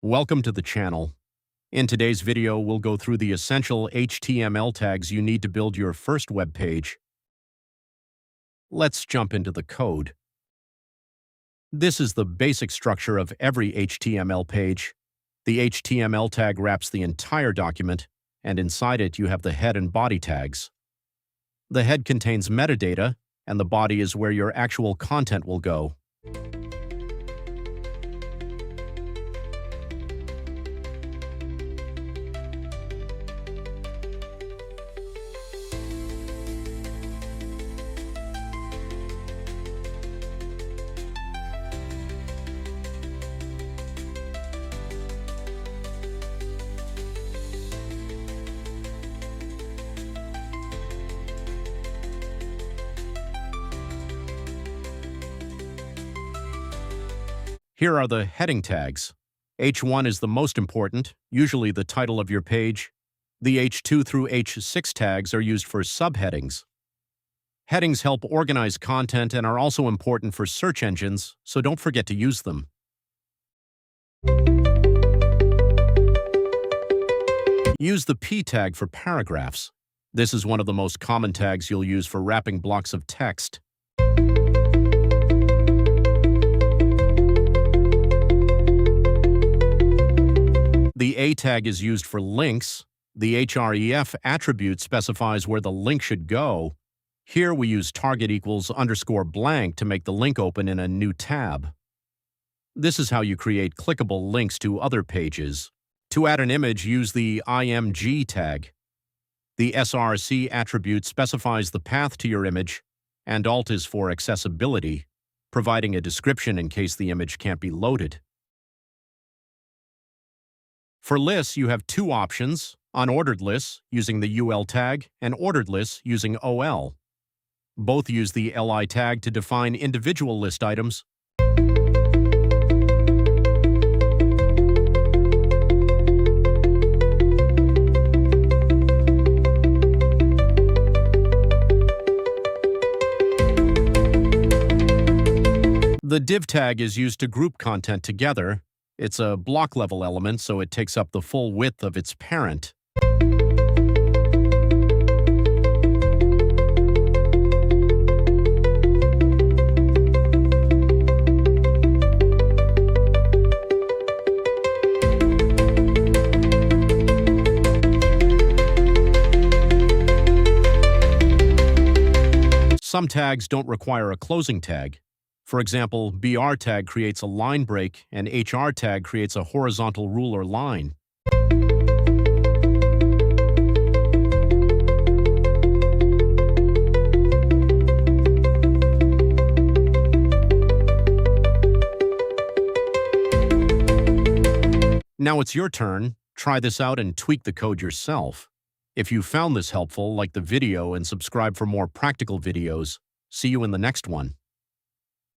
Welcome to the channel. In today's video, we'll go through the essential HTML tags you need to build your first web page. Let's jump into the code. This is the basic structure of every HTML page. The HTML tag wraps the entire document, and inside it you have the head and body tags. The head contains metadata, and the body is where your actual content will go. Here are the heading tags. H1 is the most important, usually the title of your page. The H2 through H6 tags are used for subheadings. Headings help organize content and are also important for search engines, so don't forget to use them. Use the P tag for paragraphs. This is one of the most common tags you'll use for wrapping blocks of text. The A tag is used for links. The href attribute specifies where the link should go. Here we use target equals underscore blank to make the link open in a new tab. This is how you create clickable links to other pages. To add an image, use the img tag. The src attribute specifies the path to your image, and alt is for accessibility, providing a description in case the image can't be loaded. For lists, you have two options: unordered lists using the ul tag and ordered lists using ol. Both use the li tag to define individual list items. The div tag is used to group content together. It's a block-level element, so it takes up the full width of its parent. Some tags don't require a closing tag. For example, BR tag creates a line break, and HR tag creates a horizontal rule or line. Now it's your turn. Try this out and tweak the code yourself. If you found this helpful, like the video and subscribe for more practical videos. See you in the next one.